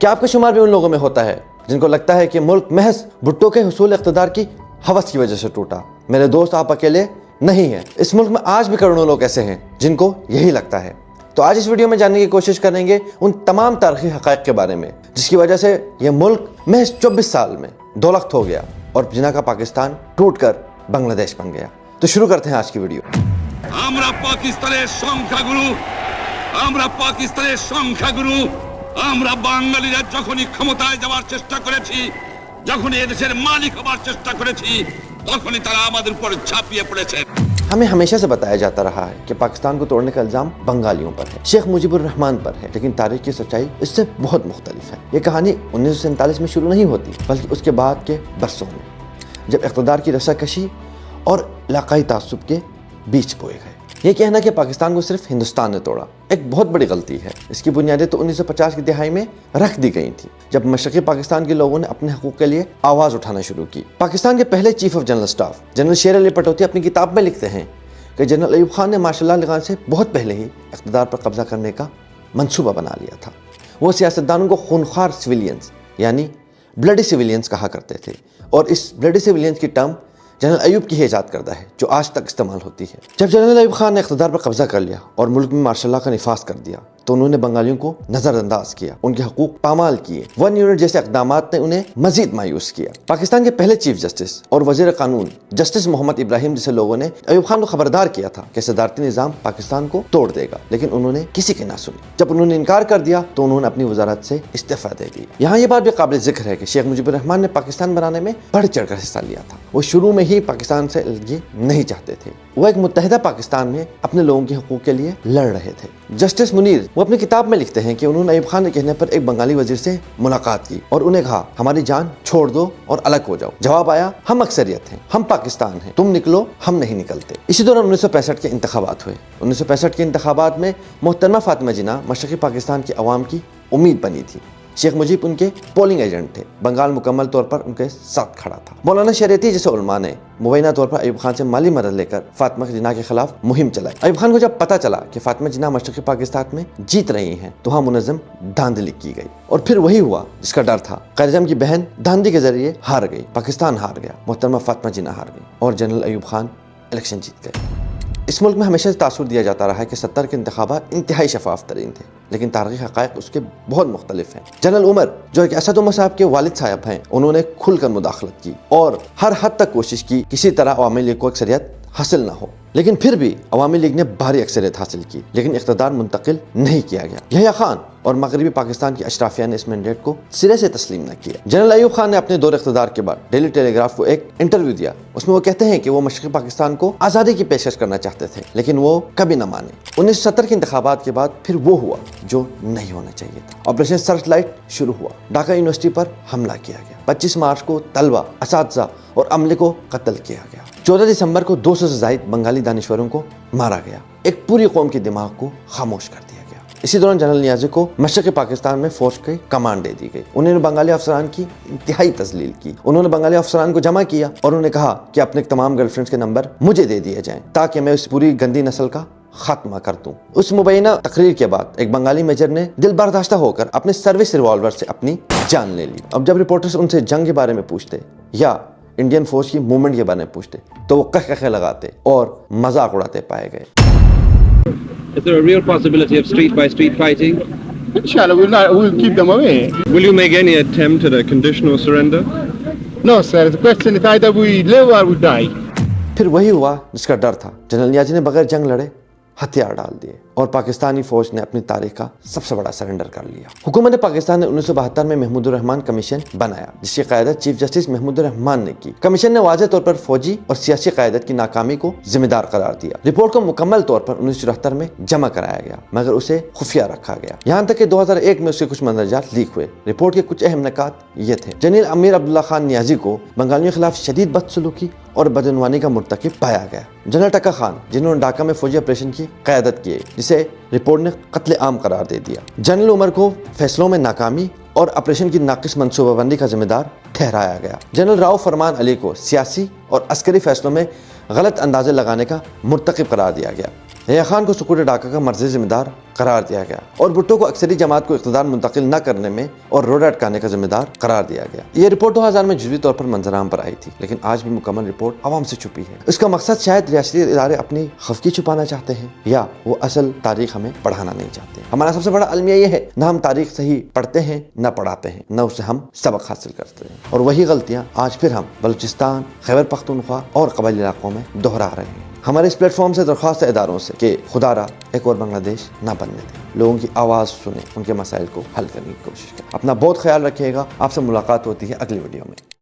کیا آپ کا شمار بھی ان لوگوں میں ہوتا ہے جن کو لگتا ہے کہ ملک محض بھٹو کے حصول اقتدار کی ہوس کی وجہ سے ٹوٹا؟ میرے دوست، آپ اکیلے نہیں ہیں۔ اس ملک میں آج بھی کروڑوں لوگ ایسے ہیں جن کو یہی لگتا ہے۔ تو آج اس ویڈیو میں جاننے کی کوشش کریں گے ان تمام تاریخی حقائق کے بارے میں جس کی وجہ سے یہ ملک محض 24 سال میں دولخت ہو گیا اور جنہ کا پاکستان ٹوٹ کر بنگلہ دیش بن گیا۔ تو شروع کرتے ہیں آج کی ویڈیو۔ আমরা পাকিস্তানের সংখ্যাগুরু, আমরা পাকিস্তানের সংখ্যাগুরু, আমরা বাঙালিরা যখনই ক্ষমতায় যাওয়ার চেষ্টা করেছি, যখনই এদেশের মালিক হবার চেষ্টা করেছি, তখনই তারা আমাদের উপর ঝাঁপিয়ে পড়েছে। ہمیں ہمیشہ سے بتایا جاتا رہا ہے کہ پاکستان کو توڑنے کا الزام بنگالیوں پر ہے، شیخ مجیب الرحمان پر ہے، لیکن تاریخ کی سچائی اس سے بہت مختلف ہے۔ یہ کہانی 1947 میں شروع نہیں ہوتی بلکہ اس کے بعد کے برسوں میں، جب اقتدار کی رساکشی اور علاقائی تعصب کے بیچ بوئے گئے۔ یہ کہنا کہ پاکستان کو صرف ہندوستان نے توڑا ایک بہت بڑی غلطی ہے۔ اس کی بنیادیں تو 1950 کی دہائی میں رکھ دی گئی تھیں جب مشرقی پاکستان کے لوگوں نے اپنے حقوق کے لیے آواز اٹھانا شروع کی۔ پاکستان کے پہلے chief of general staff general شیر علی پٹوتی اپنی کتاب میں لکھتے ہیں کہ جنرل ایوب خان نے مارشل لا علی خان سے بہت پہلے ہی اقتدار پر قبضہ کرنے کا منصوبہ بنا لیا تھا۔ وہ سیاستدانوں کو خونخوار سویلینز یعنی بلڈی سویلینز کہا کرتے تھے، اور اس بلڈی سویلینز کی ٹرم جنرل ایوب کی ہی ایجاد کردہ ہے جو آج تک استعمال ہوتی ہے۔ جب جنرل ایوب خان نے اقتدار پر قبضہ کر لیا اور ملک میں مارشل لا کا نفاذ کر دیا تو انہوں نے بنگالیوں کو نظر انداز کیا، ان کے حقوق پامال کیے۔ 1 یونٹ جیسے اقدامات نے انہیں مزید مایوس کیا۔ پاکستان کے پہلے چیف جسٹس اور وزیر قانون جسٹس محمد ابراہیم جیسے لوگوں نے ایوب خان کو خبردار کیا تھا کہ صدارتی نظام پاکستان کو توڑ دے گا، لیکن انہوں نے کسی کی نہ سنی۔ جب انہوں نے انکار کر دیا تو انہوں نے اپنی وزارت سے استعفیٰ دے دیا۔ یہاں یہ بات بھی قابل ذکر ہے کہ شیخ مجیب الرحمان نے پاکستان بنانے میں بڑھ چڑھ کر حصہ لیا تھا۔ وہ شروع میں ہی پاکستان سے الگی نہیں چاہتے تھے، وہ ایک متحدہ پاکستان میں اپنے لوگوں کے حقوق کے لیے لڑ رہے تھے۔ جسٹس منیر وہ اپنی کتاب میں لکھتے ہیں کہ انہوں نے ایوب خان کے کہنے پر ایک بنگالی وزیر سے ملاقات کی اور انہیں کہا ہماری جان چھوڑ دو اور الگ ہو جاؤ۔ جواب آیا ہم اکثریت ہیں، ہم پاکستان ہیں، تم نکلو ہم نہیں نکلتے۔ اسی دوران 1965 کے انتخابات ہوئے۔ 1965 کے انتخابات میں محترمہ فاطمہ جناح مشرقی پاکستان کے عوام کی امید بنی تھی۔ شیخ مجیب ان کے پولنگ ایجنٹ تھے، بنگال مکمل طور پر ان کے ساتھ کھڑا تھا۔ مولانا شریعتی جیسے علماء نے مبینہ طور پر ایوب خان سے مالی مدد لے کر فاطمہ جناح کے خلاف مہم چلائی۔ ایوب خان کو جب پتہ چلا کہ فاطمہ جناح مشرقی پاکستان میں جیت رہی ہیں تو وہاں منظم دھاندلی کی گئی، اور پھر وہی ہوا جس کا ڈر تھا۔ قائد اعظم کی بہن دھاندلی کے ذریعے ہار گئی، پاکستان ہار گیا، محترمہ فاطمہ جناح ہار گئی اور جنرل ایوب خان الیکشن جیت گئے۔ اس ملک میں ہمیشہ سے تاثر دیا جاتا رہا ہے کہ 70 کے انتخابات انتہائی شفاف ترین تھے، لیکن تاریخی حقائق اس کے بہت مختلف ہیں۔ جنرل عمر جو ایک اسد عمر صاحب کے والد صاحب ہیں، انہوں نے کھل کر مداخلت کی اور ہر حد تک کوشش کی کسی طرح عوامی لیگ کو اکثریت حاصل نہ ہو، لیکن پھر بھی عوامی لیگ نے بھاری اکثریت حاصل کی، لیکن اقتدار منتقل نہیں کیا گیا۔ یحییٰ خان اور مغربی پاکستان کی اشرافیہ نے اس مینڈیٹ کو سرے سے تسلیم نہ کیا۔ جنرل ایوب خان نے اپنے دور اقتدار کے بعد ڈیلی ٹیلی گراف کو ایک انٹرویو دیا، اس میں وہ کہتے ہیں کہ وہ مشرقی پاکستان کو آزادی کی پیشکش کرنا چاہتے تھے لیکن وہ کبھی نہ مانے۔ 1970 کے انتخابات کے بعد پھر وہ ہوا جو نہیں ہونا چاہیے تھا۔ آپریشن سرچ لائٹ شروع ہوا، ڈھاکہ یونیورسٹی پر حملہ کیا گیا، 25 مارچ کو طلبہ، اساتذہ اور عملے کو قتل کیا گیا، 14 دسمبر کو 200 سے زائد بنگالی دانشوروں کو مارا گیا، ایک پوری قوم کے دماغ کو خاموش کر دیا گیا۔ اسی دوران جنرل نیازی کو مشرقی پاکستان میں فوج کی کمانڈ دے دی گئی۔ انہوں نے بنگالی افسران کی انتہائی تذلیل کی۔ انہوں نے بنگالی افسران کو جمع کیا اور انہوں نے کہا کہ اپنے تمام گرل فرینڈز کے نمبر مجھے دے دیے جائیں تاکہ میں اس پوری گندی نسل کا خاتمہ کر دوں۔ اس مبینہ تقریر کے بعد ایک بنگالی میجر نے دل برداشتہ ہو کر اپنے سروس ریوالور سے اپنی جان لے لی۔ اب جب رپورٹرز ان سے جنگ کے بارے میں پوچھتے یا انڈین فوج کی موومنٹ کے بارے میں پوچھتے تو وہ کہے لگاتے اور مذاق اڑاتے پائے گئے۔ Is there a real possibility of street by street fighting? Inshallah, we'll keep them away. Will you make any attempt at a conditional surrender? No, sir. The question is either we live or we die. پھر وہی ہوا جس کا ڈر تھا۔ General نیازی نے بغیر جنگ لڑے ہتھیار ڈال دیے اور پاکستانی فوج نے اپنی تاریخ کا سب سے بڑا سرنڈر کر لیا۔ حکومت پاکستان نے 1972 میں محمود الرحمان کمیشن بنایا جس کی قیادت چیف جسٹس محمود الرحمان نے کی۔ کمیشن نے واضح طور پر فوجی اور سیاسی قیادت کی ناکامی کو ذمہ دار قرار دیا۔ رپورٹ کو مکمل طور پر 1974 میں جمع کرایا گیا مگر اسے خفیہ رکھا گیا، یہاں تک کہ 2001 میں اس کے کچھ مندرجات لیک ہوئے۔ رپورٹ کے کچھ اہم نکات یہ تھے: جنرل امیر عبداللہ خان نیازی کو بنگالیوں کے خلاف شدید بدسلوکی اور بدعنوانی کا مرتکب پایا گیا۔ جنرل ٹکا خان جنہوں نے ڈھاکہ میں فوجی آپریشن کی قیادت کی جسے رپورٹ نے قتل عام قرار دے دیا۔ جنرل عمر کو فیصلوں میں ناکامی اور آپریشن کی ناقص منصوبہ بندی کا ذمہ دار ٹھہرایا گیا۔ جنرل راؤ فرمان علی کو سیاسی اور عسکری فیصلوں میں غلط اندازے لگانے کا مرتکب قرار دیا گیا۔ یحییٰ خان کو سکوت ڈھاکہ کا مرکزی ذمہ دار قرار دیا گیا اور بھٹو کو اکثری جماعت کو اقتدار منتقل نہ کرنے میں اور روڑے اٹکانے کا ذمہ دار قرار دیا گیا۔ یہ رپورٹ 2000 میں جزوی طور پر منظر عام پر آئی تھی، لیکن آج بھی مکمل رپورٹ عوام سے چھپی ہے۔ اس کا مقصد شاید ریاستی ادارے اپنی خفگی چھپانا چاہتے ہیں یا وہ اصل تاریخ ہمیں پڑھانا نہیں چاہتے۔ ہمارا سب سے بڑا المیہ یہ ہے، نہ ہم تاریخ صحیح پڑھتے ہیں نہ پڑھاتے ہیں، نہ اسے ہم سبق حاصل کرتے ہیں، اور وہی غلطیاں آج پھر ہم بلوچستان، خیبر پختونخوا اور قبائلی علاقوں میں دہرا رہے ہیں۔ ہمارے اس پلیٹ فارم سے درخواست ہے اداروں سے کہ خدا را ایک اور بنگلہ دیش نہ بننے دیں، لوگوں کی آواز سنیں، ان کے مسائل کو حل کرنے کی کوشش کریں۔ اپنا بہت خیال رکھیے گا۔ آپ سے ملاقات ہوتی ہے اگلی ویڈیو میں۔